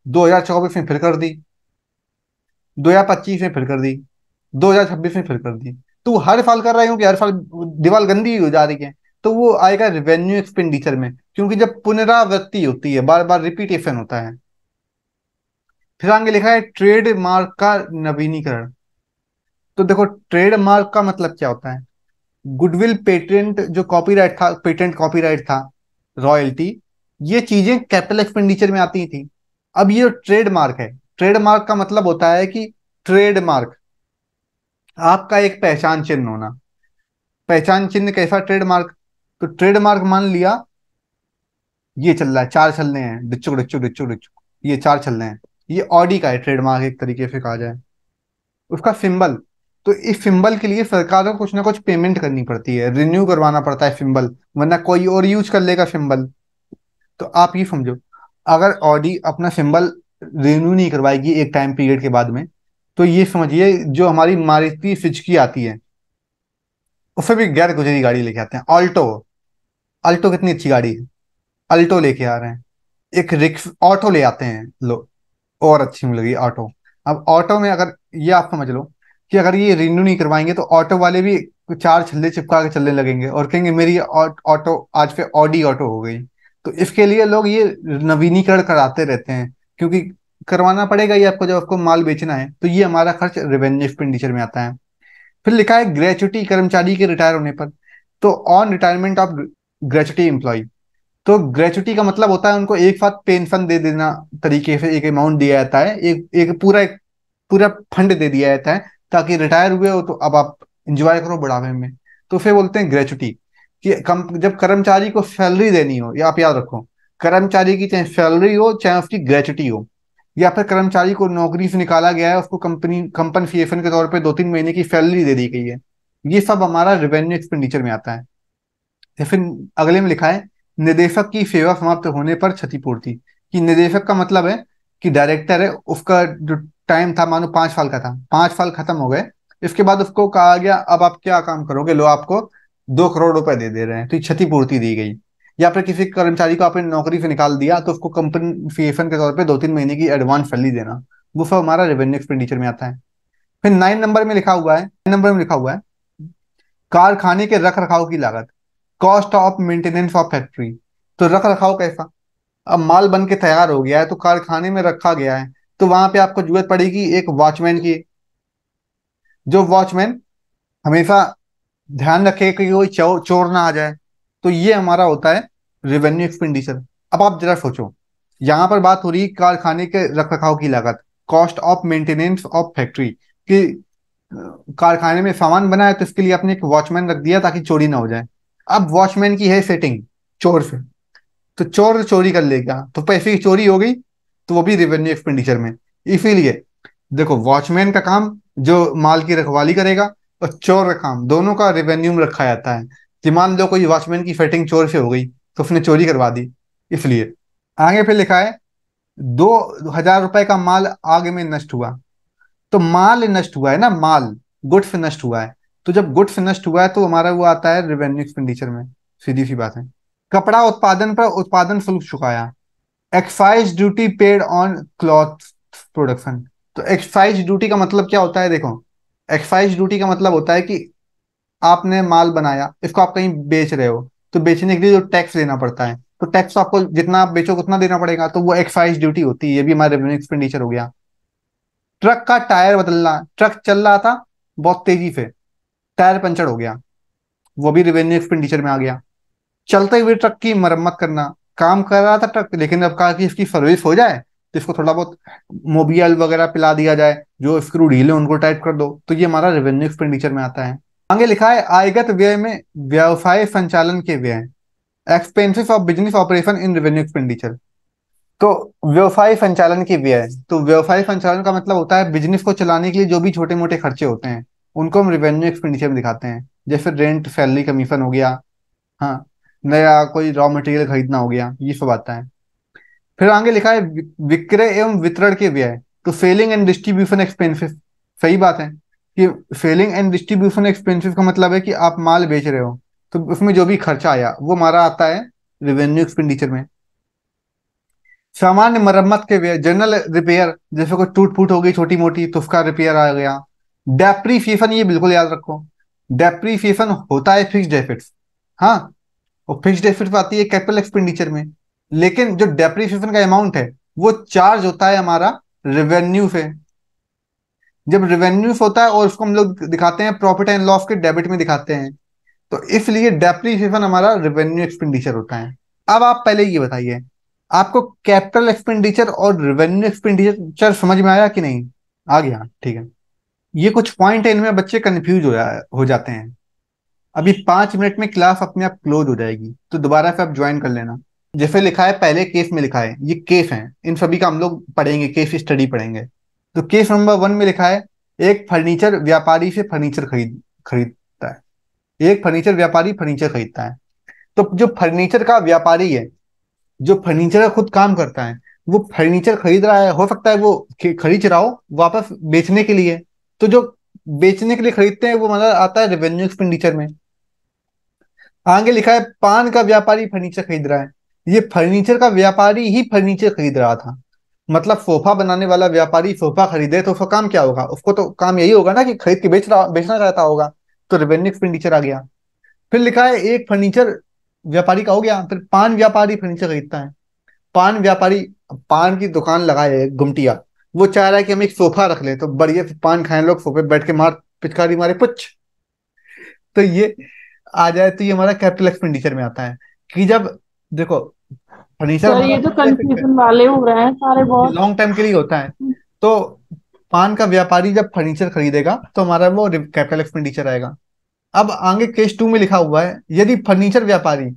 2024 में फिर कर दी, 2025 में फिर कर दी, 2026 में फिर कर दी। तो वो हर साल कर रहे हो कि हर साल दीवार गंदी हो जा रही है, तो वो आएगा रेवेन्यू एक्सपेंडिचर में, क्योंकि जब पुनरावृत्ति होती है, बार बार रिपीटेशन होता है। फिर आगे लिखा है ट्रेडमार्क का नवीनीकरण। तो देखो, ट्रेडमार्क का मतलब क्या होता है? गुडविल, पेटेंट जो कॉपीराइट था, पेटेंट कॉपीराइट था, रॉयल्टी, ये चीजें कैपिटल एक्सपेंडिचर में आती थी। अब ये ट्रेडमार्क है, ट्रेडमार्क का मतलब होता है कि ट्रेडमार्क आपका एक पहचान चिन्ह होना। पहचान चिन्ह कैसा? ट्रेडमार्क। तो ट्रेडमार्क मान लिया, ये चल रहा है, चार चल रहे हैं, डिचुक डिचुक डिचुक डिचुक, ये चार चल रहे हैं, ये ऑडी का है ट्रेडमार्क, एक तरीके से कहा जाए। उसका सिंबल, तो इस सिंबल के लिए सरकार को कुछ ना कुछ पेमेंट करनी पड़ती है, रिन्यू करवाना पड़ता है सिंबल, वरना कोई और यूज कर लेगा सिंबल। तो आप ये समझो, अगर ऑडी अपना सिंबल रिन्यू नहीं करवाएगी एक टाइम पीरियड के बाद में, तो ये समझिए जो हमारी मारुति सुजुकी आती है, उससे भी गैर गुजरी गाड़ी लेके आते हैं, ऑल्टो। अल्टो कितनी अच्छी गाड़ी है, अल्टो लेके आ रहे हैं। एक रिक्स ऑटो ले आते हैं लोग, और अच्छी मिल गई ऑटो। अब ऑटो में अगर, ये आप समझ लो कि अगर ये रिन्यू नहीं करवाएंगे तो ऑटो वाले भी चार छल्ले चिपका के चलने लगेंगे और कहेंगे मेरी ऑटो आज से ऑडी ऑटो हो गई। तो इसके लिए लोग ये नवीनीकरण कराते रहते हैं, क्योंकि करवाना पड़ेगा ये आपको, जब आपको माल बेचना है। तो ये हमारा खर्च रेवेन्यू एक्सपेंडिचर में आता है। फिर लिखा है ग्रेचुटी, कर्मचारी के रिटायर होने पर। तो on retirement of gratuity employ, तो ग्रेचुटी का मतलब होता है उनको एक साथ पेंशन दे देना, तरीके से एक अमाउंट दिया जाता है, एक पूरा फंड दे दिया जाता है, ताकि रिटायर हुए हो तो अब आप इंजॉय करो बुढ़ापे में। तो फिर बोलते हैं ग्रेचुटी, कि कम जब कर्मचारी को सैलरी देनी हो, या आप याद रखो, कर्मचारी की चाहे सैलरी हो चाहे उसकी ग्रेचुटी हो, या फिर कर्मचारी को नौकरी से निकाला गया है, उसको कंपनी कंपनसेशन के तौर पे 2-3 महीने की सैलरी दे दी गई है, ये सब हमारा रेवेन्यू एक्सपेंडिचर में आता है। या फिर अगले में लिखा है निदेशक की सेवा समाप्त होने पर क्षतिपूर्ति। कि निदेशक का मतलब है कि डायरेक्टर है, उसका जो टाइम था मानो 5 साल का था, 5 साल खत्म हो गए, इसके बाद उसको कहा गया अब आप क्या काम करोगे, लो आपको 2 करोड़ रुपए दे दे रहे हैं, तो ये क्षतिपूर्ति दी गई। या फिर किसी कर्मचारी को आपने नौकरी से निकाल दिया, तो उसको कंपनसेशन के तौर पे 2-3 महीने की एडवांस सैलरी देना, वो सब हमारा रेवेन्यू एक्सपेंडिचर में आता है। फिर 9 नंबर में लिखा हुआ है, 9 नंबर में लिखा हुआ है कारखाने के रख रखाव की लागत, cost of maintenance of factory. तो रख रखाव कैसा? अब माल बन के तैयार हो गया है, तो कारखाने में रखा गया है, तो वहां पे आपको जरूरत पड़ेगी एक वॉचमैन की, जो वॉचमैन हमेशा ध्यान रखे कि कोई चोर ना आ जाए। तो ये हमारा होता है रेवेन्यू एक्सपेंडिचर। अब आप जरा सोचो, यहाँ पर बात हो रही है कारखाने के रख रखाव की लागत, cost of maintenance of factory, कि कारखाने में सामान बना है तो इसके लिए आपने एक वॉचमैन रख दिया ताकि चोरी ना हो जाए। अब वॉचमैन की है सेटिंग चोर से, तो चोर चोरी कर लेगा, तो पैसे की चोरी हो गई, तो वो भी रेवेन्यू एक्सपेंडिचर में। इसीलिए देखो, वॉचमैन का काम जो माल की रखवाली करेगा, और चोर का काम, दोनों का रेवेन्यू में रखा जाता है। कि मान लो कोई वॉचमैन की सेटिंग चोर से हो गई, तो उसने चोरी करवा दी, इसलिए। आगे फिर लिखा है 2,000 रुपए का माल आग में नष्ट हुआ। तो माल नष्ट हुआ है ना, माल गुड्स नष्ट हुआ है, तो जब गुड्स नष्ट हुआ है तो हमारा वो आता है रेवेन्यू एक्सपेंडिचर में, सीधी सी बात है। कपड़ा उत्पादन पर उत्पादन शुल्क चुकाया, excise duty paid on cloth production. तो एक्साइज ड्यूटी का मतलब क्या होता है? देखो, एक्साइज ड्यूटी का मतलब होता है कि आपने माल बनाया, इसको आप कहीं बेच रहे हो, तो बेचने के लिए जो टैक्स देना पड़ता है, तो टैक्स आपको जितना आप बेचो उतना देना पड़ेगा, तो वो एक्साइज ड्यूटी होती है। ये भी हमारा रेवेन्यू एक्सपेंडिचर हो गया। ट्रक का टायर बदलना, ट्रक चल रहा था बहुत तेजी से, टायर पंचर हो गया, वो भी रेवेन्यू एक्सपेंडिचर में आ गया। चलते हुए ट्रक की मरम्मत करना, काम कर रहा था ट्रक, लेकिन अब कहा कि इसकी सर्विस हो जाए, तो इसको थोड़ा बहुत मोबियल वगैरह पिला दिया जाए, जो स्क्रू ढीले उनको टाइट कर दो, तो ये हमारा रेवेन्यू एक्सपेंडिचर में आता है। आगे लिखा है आयगत व्यय में व्यवसाय संचालन के व्यय, expenses of business operation in revenue expenditure. तो व्यवसाय संचालन की व्यय, तो व्यवसाय संचालन का मतलब होता है बिजनेस को चलाने के लिए जो भी छोटे मोटे खर्चे होते हैं उनको हम रेवेन्यू एक्सपेंडिचर में दिखाते हैं, जैसे रेंट, सैलरी, कमीशन हो गया। हाँ, नया कोई रॉ मटेरियल खरीदना हो गया, ये सब आता है। फिर आगे लिखा है विक्रय एवं वितरण के व्यय, तो सेलिंग एंड डिस्ट्रीब्यूशन एक्सपेंसेस। सही बात है कि सेलिंग एंड डिस्ट्रीब्यूशन एक्सपेंसेस का मतलब है कि आप माल बेच रहे हो, तो उसमें जो भी खर्चा आया वो हमारा आता है रेवेन्यू एक्सपेंडिचर में। सामान्य मरम्मत के व्यय, जनरल रिपेयर, जैसे कोई टूट फूट हो गई छोटी मोटी तो उसका रिपेयर आ गया। डेप्रीसिएशन, ये बिल्कुल याद रखो, डेप्रीसिएशन होता है फिक्स्ड एसेट्स। हाँ, और फिक्स्ड एसेट्स आती है कैपिटल एक्सपेंडिचर में। लेकिन जो डेप्रीसिएशन का अमाउंट है वो चार्ज होता है हमारा रेवेन्यू से। जब रेवेन्यू होता है और उसको हम लोग दिखाते हैं प्रॉफिट एंड लॉस के डेबिट में दिखाते हैं, तो इसलिए डेप्रीसिएशन हमारा रेवेन्यू एक्सपेंडिचर होता है। अब आप पहले ये बताइए, आपको कैपिटल एक्सपेंडिचर और रेवेन्यू एक्सपेंडिचर समझ में आया कि नहीं? आ गया, ठीक है। ये कुछ पॉइंट है, इनमें बच्चे कंफ्यूज हो जाते हैं। अभी 5 मिनट में क्लास अपने आप क्लोज हो जाएगी, तो दोबारा से आप ज्वाइन कर लेना। जैसे लिखा है, पहले केस में लिखा है, ये केस है, इन सभी का हम लोग पढ़ेंगे, केस स्टडी पढ़ेंगे। तो केस नंबर 1 में लिखा है, एक फर्नीचर व्यापारी से फर्नीचर खरीदता है। एक फर्नीचर व्यापारी फर्नीचर खरीदता है। तो जो फर्नीचर का व्यापारी है, जो फर्नीचर का खुद काम करता है, वो फर्नीचर खरीद रहा है, हो सकता है वो खरीद रहा हो वापस बेचने के लिए। तो जो बेचने के लिए खरीदते हैं वो मतलब आता है रेवेन्यू एक्सपेंडिचर में। आगे लिखा है पान का व्यापारी फर्नीचर खरीद रहा है। ये फर्नीचर का व्यापारी ही फर्नीचर खरीद रहा था, मतलब सोफा बनाने वाला व्यापारी सोफा खरीदे तो उसका काम क्या होगा? उसको तो काम यही होगा ना कि खरीद के बेचना चाहता होगा। तो रेवेन्यू एक्सपेंडिचर आ गया। फिर लिखा है एक फर्नीचर व्यापारी का हो गया, फिर पान व्यापारी फर्नीचर खरीदता है। पान व्यापारी पान की दुकान लगाए है, गुमटिया। वो चाह रहा है कि हम एक सोफा रख ले तो बढ़िया से पान खाए लोग, सोफे बैठ के मार पिचकारी मारे पुच। तो ये आ जाए तो ये हमारा कैपिटल एक्सपेंडिचर में आता है कि जब देखो फर्नीचर सर हमारा ये तो पहले से कंफ्यूजन वाले हो रहे हैं सारे बहुत। लॉन्ग टाइम के लिए होता है। तो पान का व्यापारी जब फर्नीचर खरीदेगा तो हमारा वो कैपिटल एक्सपेंडिचर आएगा। अब आगे केस 2 में लिखा हुआ है, यदि फर्नीचर व्यापारी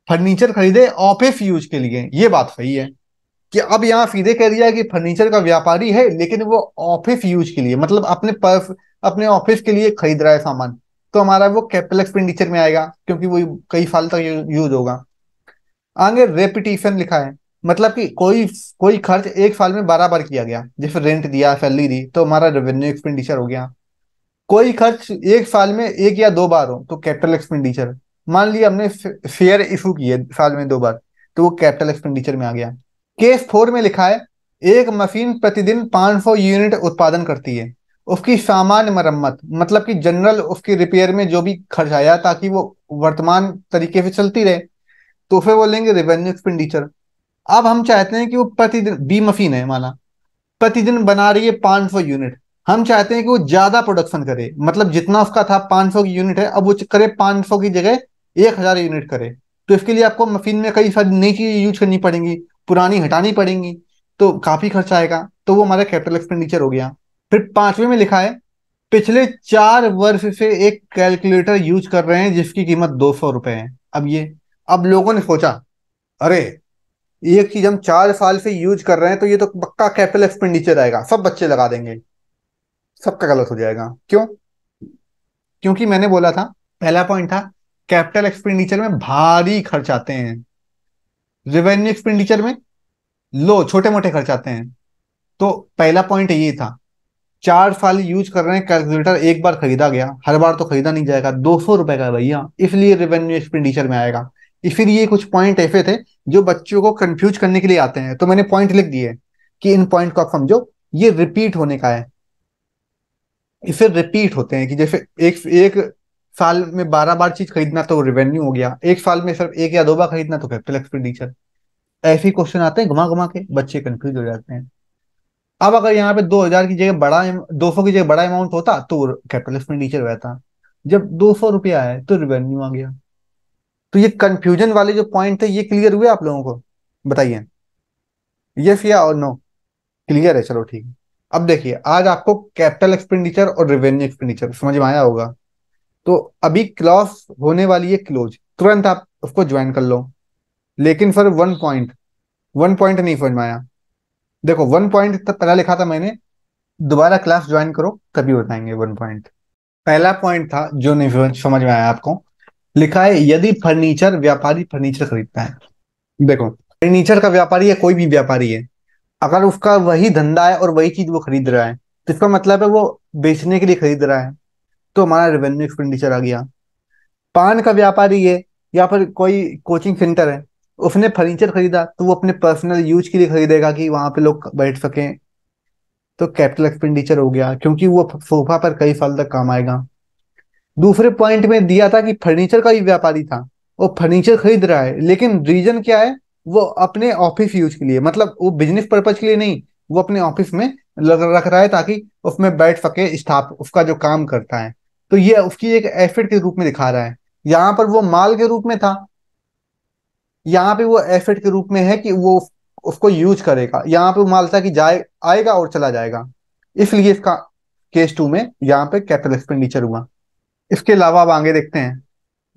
फर्नीचर खरीदे ऑफिस यूज के लिए, ये बात सही है कि अब यहाँ सीधे कह दिया कि फर्नीचर का व्यापारी है लेकिन वो ऑफिस यूज के लिए, मतलब अपने ऑफिस के लिए खरीद रहा है सामान, तो हमारा वो कैपिटल एक्सपेंडिचर में आएगा क्योंकि वो कई साल तक यूज होगा। आगे रेपिटेशन लिखा है, मतलब कि कोई कोई खर्च एक साल में 12 बार किया गया, जैसे रेंट दिया, सैलरी दी, तो हमारा रेवेन्यू एक्सपेंडिचर हो गया। कोई खर्च एक साल में 1 या 2 बार हो तो कैपिटल एक्सपेंडिचर। मान लिया हमने शेयर इशू किए साल में 2 बार, तो वो कैपिटल एक्सपेंडिचर में आ गया। केस 4 में लिखा है, एक मशीन प्रतिदिन 500 यूनिट उत्पादन करती है, उसकी सामान्य मरम्मत, मतलब कि जनरल उसकी रिपेयर में जो भी खर्च आया ताकि वो वर्तमान तरीके से चलती रहे, तो फिर बोलेंगे रेवेन्यू एक्सपेंडिचर। अब हम चाहते हैं कि वो प्रतिदिन, बी मशीन है माना, प्रतिदिन बना रही है 500 यूनिट। हम चाहते हैं कि वो ज्यादा प्रोडक्शन करे, मतलब जितना उसका था 500 की यूनिट है अब वो करे 500 की जगह 1000 यूनिट करे। तो इसके लिए आपको मशीन में कई सारी नई चीजें यूज करनी पड़ेंगी, पुरानी हटानी पड़ेंगी, तो काफी खर्चा आएगा, तो वो हमारा कैपिटल एक्सपेंडिचर हो गया। फिर 5वें में लिखा है, पिछले 4 वर्ष से एक कैलकुलेटर यूज कर रहे हैं जिसकी कीमत 200 रुपए है। अब लोगों ने सोचा, अरे एक चीज हम 4 साल से यूज कर रहे हैं तो ये तो पक्का कैपिटल एक्सपेंडिचर आएगा, सब बच्चे लगा देंगे, सबका गलत हो जाएगा। क्यों? क्योंकि मैंने बोला था, पहला पॉइंट था कैपिटल एक्सपेंडिचर में भारी खर्च आते हैं, रेवेन्यू एक्सपेंडिचर में लो छोटे मोटे खर्च आते हैं। तो पहला पॉइंट ये था, 4 साल यूज कर रहे हैं कैलकुलेटर, एक बार खरीदा गया, हर बार तो खरीदा नहीं जाएगा, 200 रुपए का है भैया, इसलिए रेवेन्यू एक्सपेंडिचर में आएगा। इसीलिए कुछ पॉइंट ऐसे थे जो बच्चों को कंफ्यूज करने के लिए आते हैं, तो मैंने पॉइंट लिख दिए कि इन पॉइंट को आप समझो, ये रिपीट होने का है। इसे रिपीट होते हैं कि जैसे एक एक साल में 12 बार चीज खरीदना तो रेवेन्यू हो गया, एक साल में सिर्फ 1 या 2 बार खरीदना तो कैपिटल एक्सपेंडिचर। ऐसे ही क्वेश्चन आते हैं घुमा घुमा के, बच्चे कंफ्यूज हो जाते हैं। अब अगर यहाँ पे 2000 की जगह 200 की जगह बड़ा अमाउंट होता तो कैपिटल एक्सपेंडिचर रहता, जब 200 रुपया है तो रेवेन्यू आ गया। तो ये कंफ्यूजन वाले जो पॉइंट थे ये क्लियर हुए आप लोगों को? बताइए, यस या और नो? क्लियर है, चलो ठीक है। अब देखिए, आज आपको कैपिटल एक्सपेंडिचर और रेवेन्यू एक्सपेंडिचर समझ में आया होगा। तो अभी क्लॉज होने वाली है क्लोज, तुरंत आप उसको ज्वाइन कर लो। लेकिन सर वन पॉइंट नहीं समझ में आया। देखो 1 पॉइंट तक पहला लिखा था मैंने, दोबारा क्लास ज्वाइन करो तभी बताएंगे 1 पॉइंट। पहला पॉइंट था जो नहीं समझ में आया आपको, लिखा है यदि फर्नीचर व्यापारी फर्नीचर खरीदता है। देखो, फर्नीचर का व्यापारी है, कोई भी व्यापारी है, अगर उसका वही धंधा है और वही चीज वो खरीद रहा है, तो इसका मतलब है वो बेचने के लिए खरीद रहा है, तो हमारा रेवेन्यू एक्सपेंडिचर आ गया। पान का व्यापारी है या फिर कोई कोचिंग सेंटर है, उसने फर्नीचर खरीदा तो वो अपने पर्सनल यूज के लिए खरीदेगा कि वहां पे लोग बैठ सकें, तो कैपिटल एक्सपेंडिचर हो गया, क्योंकि वो सोफा पर कई साल तक काम आएगा। दूसरे पॉइंट में दिया था कि फर्नीचर का ही व्यापारी था, वो फर्नीचर खरीद रहा है, लेकिन रीजन क्या है, वो अपने ऑफिस यूज के लिए, मतलब वो बिजनेस पर्पज के लिए नहीं, वो अपने ऑफिस में रख रहा है ताकि उसमें बैठ सके स्टाफ उसका जो काम करता है। तो ये उसकी एक एसेट के रूप में दिखा रहा है। यहाँ पर वो माल के रूप में था, यहाँ पे वो एसेट के रूप में है कि वो उसको यूज करेगा। यहाँ पे वो माल था कि जाए आएगा और चला जाएगा, इसलिए इसका केस 2 में यहाँ पे कैपिटल एक्सपेंडिचर हुआ। इसके अलावा अब आगे देखते हैं।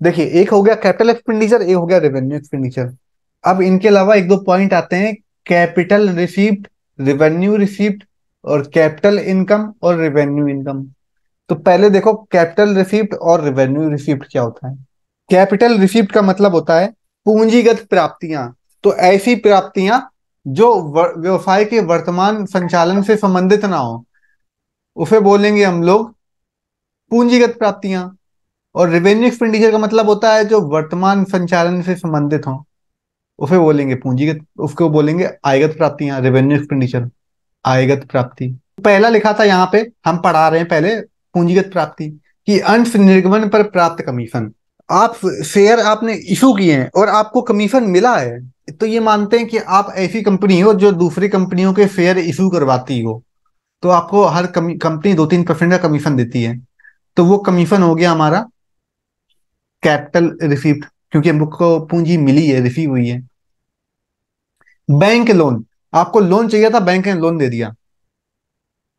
देखिए, एक हो गया कैपिटल एक्सपेंडिचर, एक हो गया रेवेन्यू एक्सपेंडिचर। अब इनके अलावा एक दो पॉइंट आते हैं, कैपिटल रिसीप्ट, रेवेन्यू रिसीप्ट, और कैपिटल इनकम और रेवेन्यू इनकम। तो पहले देखो कैपिटल रिसीप्ट और रेवेन्यू रिसीप्ट क्या होता है। कैपिटल रिसीप्ट का मतलब होता है पूंजीगत प्राप्तियां। तो ऐसी प्राप्तियां जो व्यवसाय के वर्तमान संचालन से संबंधित ना हो, उसे बोलेंगे हम लोग पूंजीगत प्राप्तियां। और रेवेन्यू एक्सपेंडिचर का मतलब होता है जो वर्तमान संचालन से संबंधित हो, उसे बोलेंगे पूंजीगत, उसको बोलेंगे आयगत प्राप्तियां, रेवेन्यू एक्सपेंडिचर, आयगत प्राप्ति। पहला लिखा था यहाँ पे, हम पढ़ा रहे हैं पहले पूंजीगत प्राप्ति, कि अंश निर्गमन पर प्राप्त कमीशन। आप शेयर आपने इशू किए हैं और आपको कमीशन मिला है, तो ये मानते हैं कि आप ऐसी कंपनी हो जो दूसरी कंपनियों के शेयर इशू करवाती हो, तो आपको हर कंपनी 2-3% का कमीशन देती है, तो वो कमीशन हो गया हमारा कैपिटल रिसीप्ट, क्योंकि हमको पूंजी मिली है, रिसीव हुई है। बैंक लोन, आपको लोन चाहिए था, बैंक ने लोन दे दिया।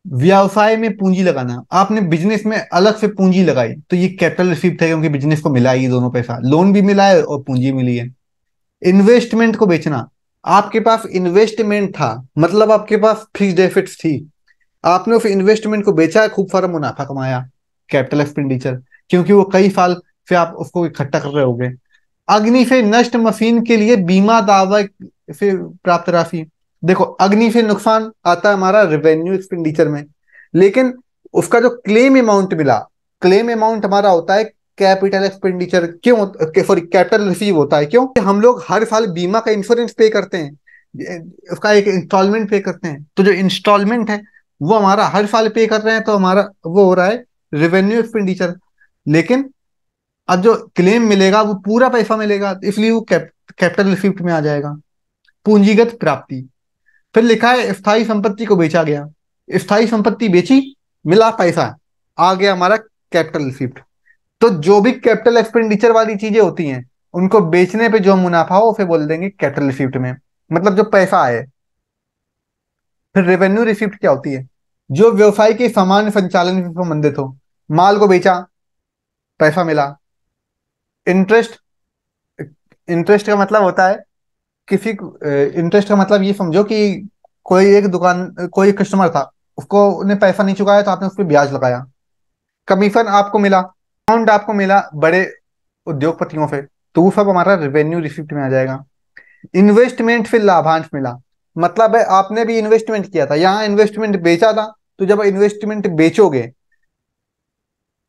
व्यवसाय में पूंजी लगाना, आपने बिजनेस में अलग से पूंजी लगाई, तो ये कैपिटल रिसीप्ट है, क्योंकि बिजनेस को मिला है ये दोनों पैसा, लोन भी मिला है और पूंजी मिली है। इन्वेस्टमेंट को बेचना, आपके पास इन्वेस्टमेंट था, मतलब आपके पास फिक्स्ड एसेट्स थी, आपने उस इन्वेस्टमेंट को बेचा, खूब सारा मुनाफा कमाया, कैपिटल एक्सपेंडिचर, क्योंकि वो कई साल से आप उसको इकट्ठा कर रहे होगे। अग्नि से नष्ट मशीन के लिए बीमा दावा से प्राप्त राशि। देखो, अग्नि से नुकसान आता है हमारा रेवेन्यू एक्सपेंडिचर में, लेकिन उसका जो क्लेम अमाउंट मिला, क्लेम अमाउंट हमारा होता है कैपिटल एक्सपेंडिचर। क्यों, सॉरी, कैपिटल रिसीव होता है, क्यों, हम लोग हर साल बीमा का इंश्योरेंस पे करते हैं, उसका एक इंस्टॉलमेंट पे करते हैं, तो जो इंस्टॉलमेंट है वो हमारा हर साल पे कर रहे हैं, तो हमारा वो हो रहा है रेवेन्यू एक्सपेंडिचर। लेकिन अब जो क्लेम मिलेगा वो पूरा पैसा मिलेगा, तो इसलिए वो कैपिटल रिसिप्ट में आ जाएगा। पूंजीगत प्राप्ति, फिर लिखा है स्थायी संपत्ति को बेचा गया, स्थायी संपत्ति बेची, मिला पैसा, आ गया हमारा कैपिटल रिसिप्ट। तो जो भी कैपिटल एक्सपेंडिचर वाली चीजें होती हैं, उनको बेचने पे जो मुनाफा हो उसे बोल देंगे कैपिटल रिसिप्ट में, मतलब जो पैसा आए। फिर रेवेन्यू रिसिप्ट क्या होती है, जो व्यवसाय के सामान्य संचालन से संबंधित हो, माल को बेचा, पैसा मिला। इंटरेस्ट, इंटरेस्ट का मतलब होता है किसी, इंटरेस्ट का मतलब ये समझो कि कोई एक दुकान, कोई कस्टमर था, उसको ने पैसा नहीं चुकाया, तो आपने उस पर ब्याज लगाया, कमीशन आपको मिला, अमाउंट आपको मिला बड़े उद्योगपतियों से, तो वो सब हमारा रेवेन्यू रिसिप्ट में आ जाएगा। इन्वेस्टमेंट फिर लाभांश मिला, मतलब है आपने भी इन्वेस्टमेंट किया था, यहाँ इन्वेस्टमेंट बेचा था, तो जब इन्वेस्टमेंट बेचोगे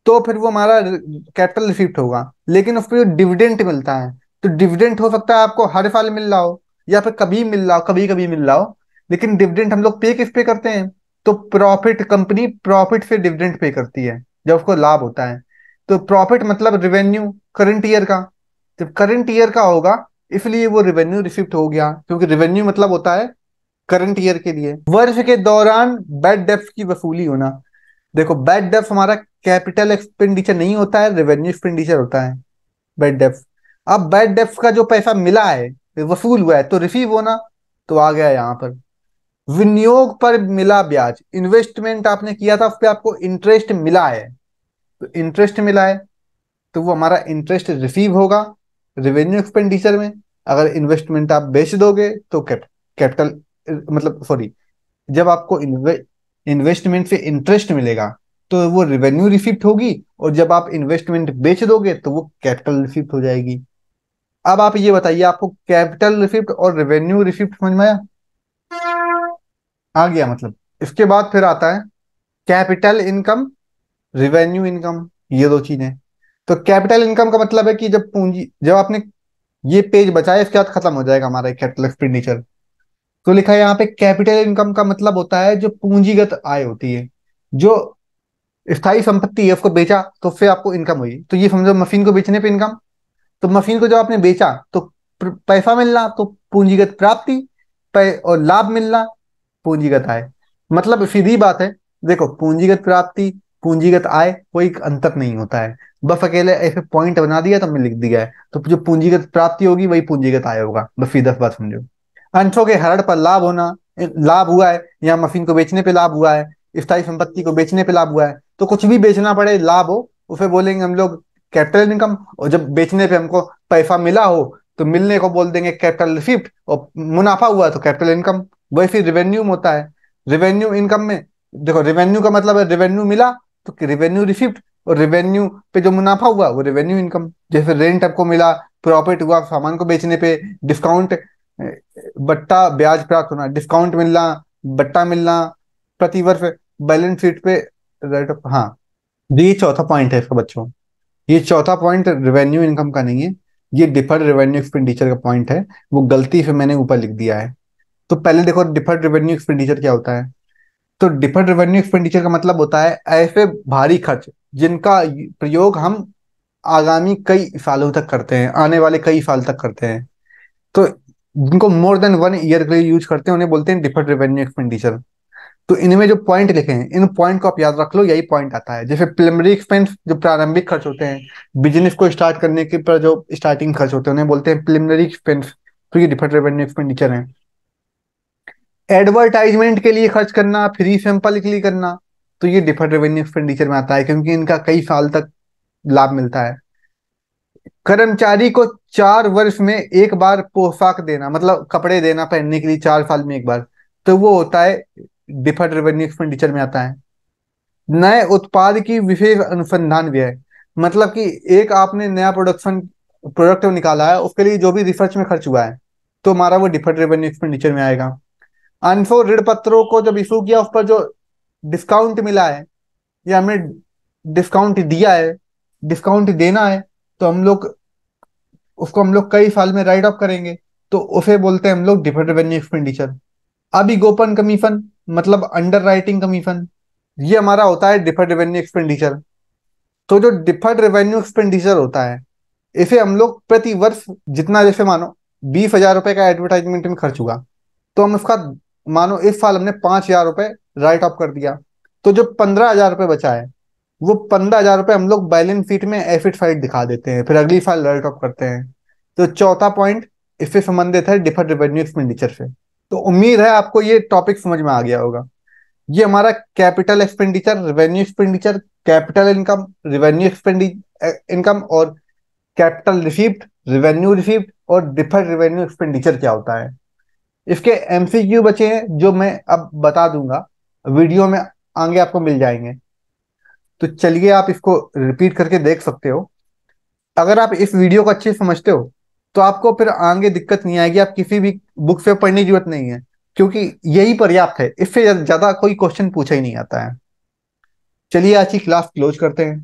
तो फिर वो हमारा कैपिटल रिसिप्ट होगा। लेकिन उस पर जो डिविडेंट मिलता है, तो डिविडेंट हो सकता है आपको हर साल मिल रहा हो, या फिर कभी मिल रहा हो, कभी कभी मिल रहा हो, लेकिन डिविडेंट हम लोग पे किस पे करते हैं, तो प्रॉफिट, कंपनी प्रॉफिट से डिविडेंट पे करती है जब उसको लाभ होता है। तो प्रॉफिट मतलब रेवेन्यू करंट ईयर का, जब करंट ईयर का होगा, इसलिए वो रेवेन्यू रिसिप्ट हो गया, क्योंकि रेवेन्यू मतलब होता है करंट ईयर के लिए। वर्ष के दौरान बैड डेब्ट की वसूली होना, देखो बैड डेब्ट हमारा कैपिटल एक्सपेंडिचर नहीं होता है, रेवेन्यू एक्सपेंडिचर होता है बैड डेब्ट। अब बैड डेब्ट का जो पैसा मिला है, वसूल हुआ है, तो रिसीव होना, तो आ गया यहाँ पर। विनियोग पर मिला ब्याज, इन्वेस्टमेंट आपने किया था उस पर आपको इंटरेस्ट मिला है, तो इंटरेस्ट मिला है। तो वो हमारा इंटरेस्ट रिसीव होगा रेवेन्यू एक्सपेंडिचर में। अगर इन्वेस्टमेंट आप बेच दोगे तो कैपिटल, मतलब सॉरी, जब आपको इन्वेस्टमेंट से इंटरेस्ट मिलेगा तो वो रेवेन्यू रिसिप्ट होगी, और जब आप इन्वेस्टमेंट बेच दोगे तो वो कैपिटल रिसिप्ट हो जाएगी। अब आप ये बताइए, आपको कैपिटल रिसिप्ट और रेवेन्यू रिसिप्ट समझ में आया? आ गया मतलब। इसके बाद फिर आता है कैपिटल इनकम, रिवेन्यू इनकम, ये दो चीजें। तो कैपिटल इनकम का मतलब है कि जब पूंजी, जब आपने ये पेज बचाया इसके बाद खत्म हो जाएगा हमारा कैपिटल एक्सपेंडिचर। तो लिखा है यहाँ पे कैपिटल इनकम का मतलब होता है जो पूंजीगत आय होती है, जो स्थायी संपत्ति है उसको बेचा तो फिर आपको इनकम हुई। तो ये समझो मशीन को बेचने पे इनकम। तो मशीन को जब आपने बेचा तो पैसा मिलना, तो पूंजीगत प्राप्ति। और लाभ मिलना, पूंजीगत आय। मतलब सीधी बात है। देखो, पूंजीगत प्राप्ति, पूंजीगत आय, कोई अंतर नहीं होता है। बस अकेले ऐसे पॉइंट बना दिया तो हमने लिख दिया है। तो जो पूंजीगत प्राप्ति होगी वही पूंजीगत आय होगा, बस सीधा बात समझो। अंशों के हरण पर लाभ होना, लाभ हुआ है या मशीन को बेचने पे लाभ हुआ है, स्थायी संपत्ति को बेचने पे लाभ हुआ है, तो कुछ भी बेचना पड़े लाभ हो उसे बोलेंगे हम लोग कैपिटल इनकम। और जब बेचने पे हमको पैसा मिला हो तो मिलने को बोल देंगे कैपिटल रिसिप्ट, और मुनाफा हुआ तो कैपिटल इनकम। वैसे रेवेन्यू में होता है। रेवेन्यू इनकम में देखो, रेवेन्यू का मतलब है रेवेन्यू मिला तो रेवेन्यू रिसिप्ट, और रेवेन्यू पे जो मुनाफा हुआ वो रेवेन्यू इनकम। जैसे रेंट आपको मिला, प्रॉफिट हुआ सामान को बेचने पे, डिस्काउंट, बट्टा ब्याज प्राप्त होना, डिस्काउंट मिलना, बट्टा मिलना प्रति वर्ष बैलेंस शीट पे, राइट ऑफ, हाँ। ये चौथा पॉइंट है इसका बच्चों। ये चौथा पॉइंट रेवेन्यू इनकम का नहीं है, ये डिफर्ड रेवेन्यू एक्सपेंडिचर का पॉइंट है। वो गलती से मैंने ऊपर लिख दिया है। तो पहले देखो डिफर्ड रेवेन्यू एक्सपेंडिचर क्या होता है। तो डिफर्ड रेवेन्यू एक्सपेंडिचर का मतलब होता है ऐसे भारी खर्च जिनका प्रयोग हम आगामी कई सालों तक करते हैं, आने वाले कई साल तक करते हैं। तो जिनको मोर देन 1 ईयर के लिए यूज करते हैं उन्हें बोलते हैं डिफर्ड रेवेन्यू एक्सपेंडिचर। तो इनमें जो पॉइंट लिखे हैं इन पॉइंट को आप याद रख लो, यही पॉइंट आता है। जैसे प्रिलिमिनरी एक्सपेंस, जो प्रारंभिक खर्च होते हैं बिजनेस को स्टार्ट करने के पर, जो स्टार्टिंग खर्च होते हैं उन्हें बोलते हैं प्रिलिमिनरी एक्सपेंस। तो ये डिफर्ड रेवेन्यू एक्सपेंडिचर है। एडवर्टाइजमेंट के लिए खर्च करना, फ्री सैंपल के लिए करना, तो ये डिफर्ड रेवेन्यू एक्सपेंडिचर में आता है, क्योंकि इनका कई साल तक लाभ मिलता है। कर्मचारी को 4 वर्ष में एक बार पोशाक देना, मतलब कपड़े देना पहनने के लिए 4 साल में एक बार, तो वो होता है डिफर्ड रेवेन्यू एक्सपेंडिचर में आता है। नए उत्पाद की विशेष अनुसंधान व्यय, मतलब कि एक आपने नया प्रोडक्ट निकाला है उसके लिए जो भी रिसर्च में खर्च हुआ है तो हमारा वो डिफर्ड रेवेन्यू एक्सपेंडिचर में आएगा। अनफो ऋण पत्रों को जब इशू किया उस पर जो डिस्काउंट मिला है या हमने डिस्काउंट दिया है, डिस्काउंट देना है, तो हम लोग उसको हम लोग कई साल में राइट ऑफ करेंगे, तो उसे बोलते हैं हम लोग डिफर्ड रेवेन्यू एक्सपेंडिचर। अभी गोपन कमीशन, मतलब अंडर राइटिंग कमीशन, ये हमारा होता है डिफर्ड रेवेन्यू एक्सपेंडिचर। तो जो डिफर्ड रेवेन्यू एक्सपेंडिचर होता है इसे हम लोग प्रति वर्ष, जितना जैसे मानो 20,000 रुपए का एडवर्टाइजमेंट में खर्च हुआ, तो हम उसका, मानो इस साल हमने 5,000 रुपए राइट ऑफ कर दिया, तो जो 15,000 रुपए बचा है वो 15,000 रुपए हम लोग बैलेंस शीट में एसेट साइड दिखा देते हैं, फिर अगली साल राइट ऑफ करते हैं। तो चौथा पॉइंट इससे संबंधित है डिफर्ड रेवेन्यू एक्सपेंडिचर से। तो उम्मीद है आपको ये टॉपिक समझ में आ गया होगा। ये हमारा capital expenditure, revenue expenditure, capital income, revenue expenditure income, और कैपिटल रिसीप्ट, रेवेन्यू रिसीप्ट, और डिफर्ड रेवेन्यू एक्सपेंडिचर क्या होता है। इसके एमसीक्यू बचे हैं जो मैं अब बता दूंगा, वीडियो में आगे आपको मिल जाएंगे। तो चलिए आप इसको रिपीट करके देख सकते हो। अगर आप इस वीडियो को अच्छे से समझते हो तो आपको फिर आगे दिक्कत नहीं आएगी, आप किसी भी बुक से पढ़ने की जरूरत नहीं है, क्योंकि यही पर्याप्त है, इससे ज्यादा कोई क्वेश्चन पूछा ही नहीं आता है। चलिए आज की क्लास क्लोज करते हैं।